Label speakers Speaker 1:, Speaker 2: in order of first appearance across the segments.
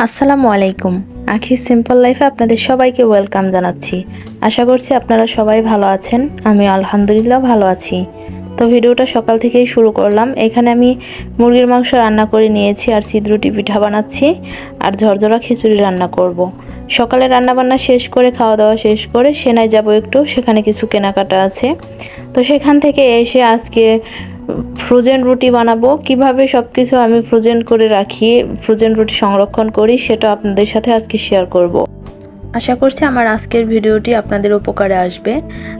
Speaker 1: আসসালামু আলাইকুম। আখি সিম্পল লাইফে আপনাদের সবাইকে ওয়েলকাম জানাচ্ছি। আশা করছি আপনারা সবাই ভালো আছেন। আমি আলহামদুলিল্লাহ ভালো আছি। তো ভিডিওটা সকাল থেকেই শুরু করলাম। এখানে আমি মুরগির মাংস রান্না করে নিয়েছি, আর সিদ্ধরুটি পিঠা বানাচ্ছি, আর ঝরঝরা খিচুড়ি রান্না করব। সকালে রান্নাবান্না শেষ করে, খাওয়া দাওয়া শেষ করে সেনায় যাব একটু, সেখানে কিছু কেনাকাটা আছে। তো সেখান থেকে এসে আজকে ফ্রোজেন রুটি বানাবো। কিভাবে সব কিছু আমি ফ্রোজেন করে রাখি, ফ্রোজেন রুটি সংরক্ষণ করি, সেটা আপনাদের সাথে আজকে শেয়ার করব। আশা করছি আমার আজকের ভিডিওটি আপনাদের উপকারে আসবে।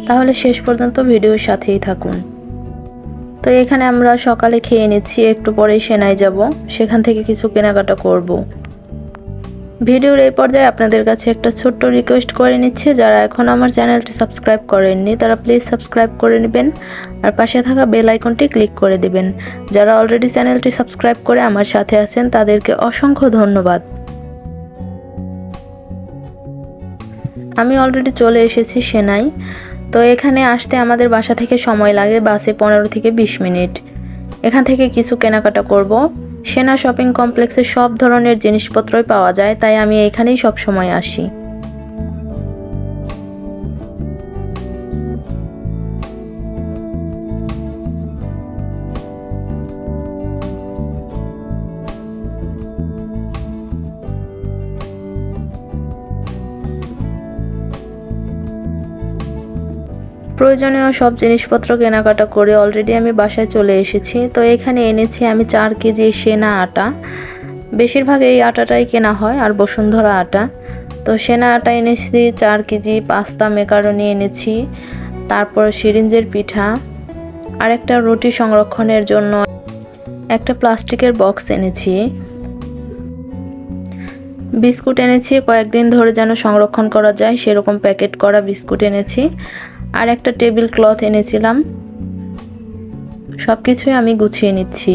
Speaker 1: তাহলে শেষ পর্যন্ত ভিডিওর সাথেই থাকুন। তো এখানে আমরা সকালে খেয়ে নিচ্ছি, একটু পরেই সেনায় যাব, সেখান থেকে কিছু কেনাকাটা করব। ভিডিওর এই পর্যায়ে আপনাদের কাছে একটা ছোট্ট রিকোয়েস্ট করে নিচ্ছে, যারা এখন আমার চ্যানেলটি সাবস্ক্রাইব করেননি তারা প্লিজ সাবস্ক্রাইব করে নেবেন, আর পাশে থাকা বেল আইকনটি ক্লিক করে দিবেন। যারা অলরেডি চ্যানেলটি সাবস্ক্রাইব করে আমার সাথে আছেন তাদেরকে অসংখ্য ধন্যবাদ। আমি অলরেডি চলে এসেছি সেনাই। তো এখানে আসতে আমাদের বাসা থেকে সময় লাগে বাসে 15 থেকে 20 মিনিট। এখান থেকে কিছু কেনাকাটা করব। সেনা শপিং কমপ্লেক্সে সব ধরনের জিনিসপত্রই পাওয়া যায়, তাই আমি এখানেই সব সময় আসি। প্রয়োজনীয় সব জিনিসপত্র কেনাকাটা করে অলরেডি আমি বাসায় চলে এসেছি। তো এখানে এনেছি আমি 4 কেজি সেনা আটা। বেশিরভাগ এই আটাটাই কেনা হয়, আর বসুন্ধরা আটা। তো সেনা আটা এনেছি 4 কেজি, পাস্তা মেকারনি এনেছি, তারপর সিরিঞ্জের পিঠা, আর একটা রুটি সংরক্ষণের জন্য একটা প্লাস্টিকের বক্স এনেছি। বিস্কুট এনেছি, কয়েকদিন ধরে যেন সংরক্ষণ করা যায় সেরকম প্যাকেট করা বিস্কুট এনেছি, আর একটা টেবিল ক্লথ এনেছিলাম। সব কিছুই আমি গুছিয়ে নিচ্ছি।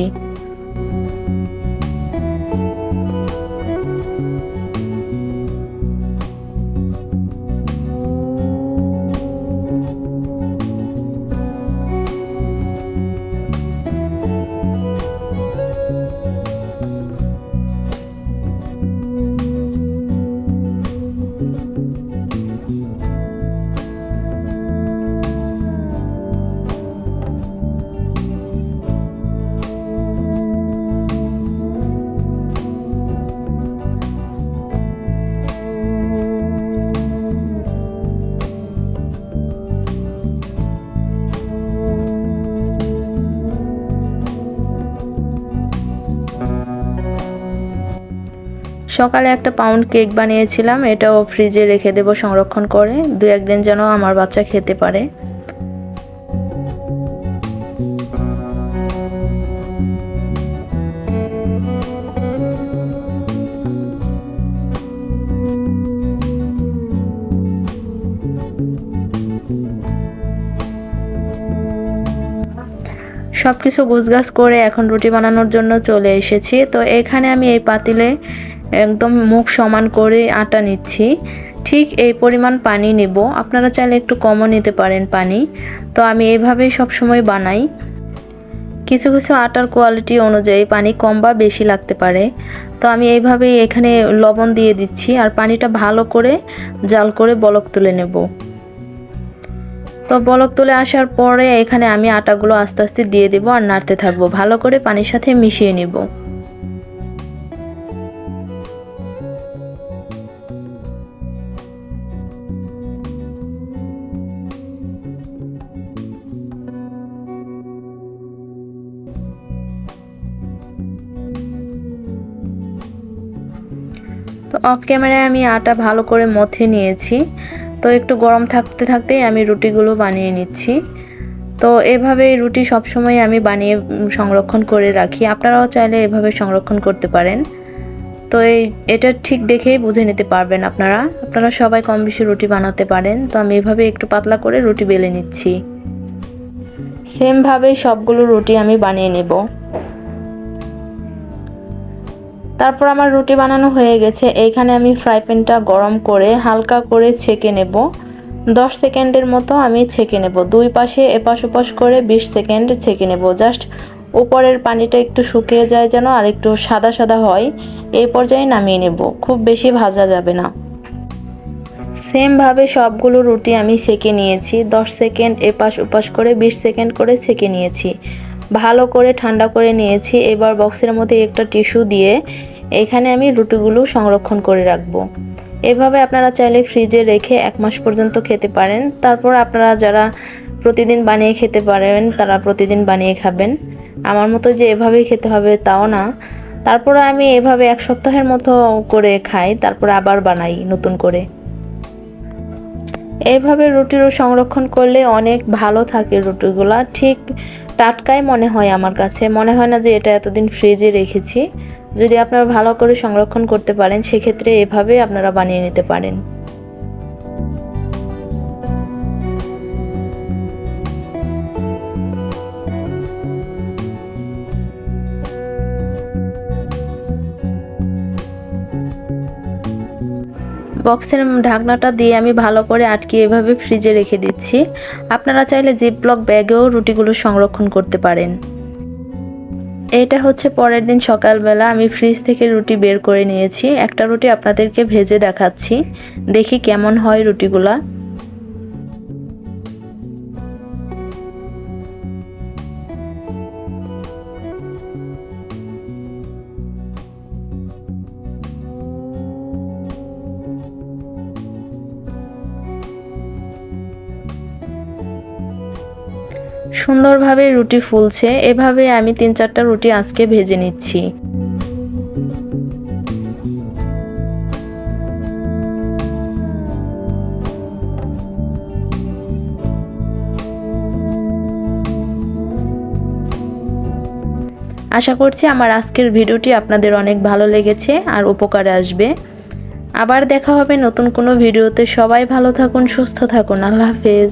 Speaker 1: সকালে একটা পাউন্ড কেক বানিয়েছিলাম, এটাও ফ্রিজে রেখে দেব সংরক্ষণ করে, 2-1 দিন যেন আমার বাচ্চা খেতে পারে। সব কিছু গুছগাছ করে এখন রুটি বানানোর জন্য চলে এসেছি। তো এখানে আমি এই পাতিলে একদম মুখ সমান করে আটা নিচ্ছি। ঠিক এই পরিমাণ পানি নেব, আপনারা চাইলে একটু কমও নিতে পারেন পানি। তো আমি এইভাবেই সব সময় বানাই। কিছু কিছু আটার কোয়ালিটি অনুযায়ী পানি কম বা বেশি লাগতে পারে। তো আমি এইভাবেই এখানে লবণ দিয়ে দিচ্ছি, আর পানিটা ভালো করে জাল করে বলক তুলে নেব। তো বলক তুলে আসার পরে এখানে আমি আটাগুলো আস্তে আস্তে দিয়ে দেব, আর নাড়তে থাকবো, ভালো করে পানির সাথে মিশিয়ে নেব। তো অফ ক্যামেরায় আমি আটা ভালো করে মথে নিয়েছি। তো একটু গরম থাকতে থাকতেই আমি রুটিগুলো বানিয়ে নিচ্ছি। তো এভাবেই রুটি সবসময় আমি বানিয়ে সংরক্ষণ করে রাখি, আপনারাও চাইলে এভাবে সংরক্ষণ করতে পারেন। তো এটা ঠিক দেখেই বুঝে নিতে পারবেন আপনারা সবাই কম বেশি রুটি বানাতে পারেন। তো আমি এভাবে একটু পাতলা করে রুটি বেলে নিচ্ছি। সেমভাবেই সবগুলো রুটি আমি বানিয়ে নেব। তারপর আমার রুটি বানানো হয়ে গেছে। এইখানে আমি ফ্রাই প্যানটা গরম করে হালকা করে ছেঁকে নেব। 10 সেকেন্ডের মতো আমি ছেঁকে নেব। দুই পাশে এপাশ ওপাশ করে 20 সেকেন্ড ছেঁকে নেব। জাস্ট উপরের পানিটা একটু শুকিয়ে যায় যেন, আর একটু সাদা সাদা হয়, এই পর্যায়ে নামিয়ে নেব। খুব বেশি ভাজা যাবে না। সেমভাবে সবগুলো রুটি আমি সেঁকে নিয়েছি। 10 সেকেন্ড এপাশ ওপাশ করে 20 সেকেন্ড করে সেঁকে নিয়েছি। ভালো করে ঠান্ডা করে নিয়েছি। এবার বক্সের মধ্যে একটা টিস্যু দিয়ে এখানে আমি রুটিগুলো সংরক্ষণ করে রাখবো। এভাবে আপনারা চাইলে ফ্রিজে রেখে 1 মাস পর্যন্ত খেতে পারেন। তারপর আপনারা যারা প্রতিদিন বানিয়ে খেতে পারেন তারা প্রতিদিন বানিয়ে খাবেন। আমার মতো যে এভাবেই খেতে হবে তাও না। তারপর আমি এভাবে 1 সপ্তাহের মতো করে খাই, তারপর আবার বানাই নতুন করে। এইভাবে রুটিরও সংরক্ষণ করলে অনেক ভালো থাকে রুটিগুলা, ঠিক টাটকাই মনে হয় আমার কাছে। মনে হয় না যে এটা এতদিন ফ্রিজে রেখেছি। যদি আপনারা ভালো করে সংরক্ষণ করতে পারেন সেক্ষেত্রে এভাবে আপনারা বানিয়ে নিতে পারেন। বক্সের ঢাকনাটা দিয়ে আমি ভালো করে আটকে এভাবে ফ্রিজে রেখে দিচ্ছি। আপনারা চাইলে জিপলক ব্যাগেও রুটিগুলো সংরক্ষণ করতে পারেন। এটা হচ্ছে পরের দিন সকালবেলা আমি ফ্রিজ থেকে রুটি বের করে নিয়েছি। একটা রুটি আপনাদেরকে ভেজে দেখাচ্ছি, দেখি কেমন হয় রুটিগুলা। সুন্দরভাবে রুটি ফুলছে। এভাবে আমি 3-4টা রুটি আজকে ভেজে নিচ্ছি। আশা করছি আমার আজকের ভিডিওটি আপনাদের অনেক ভালো লেগেছে আর উপকারে আসবে। আবার দেখা হবে নতুন কোনো ভিডিওতে। সবাই ভালো থাকুন, সুস্থ থাকুন। আল্লাহ হাফেজ।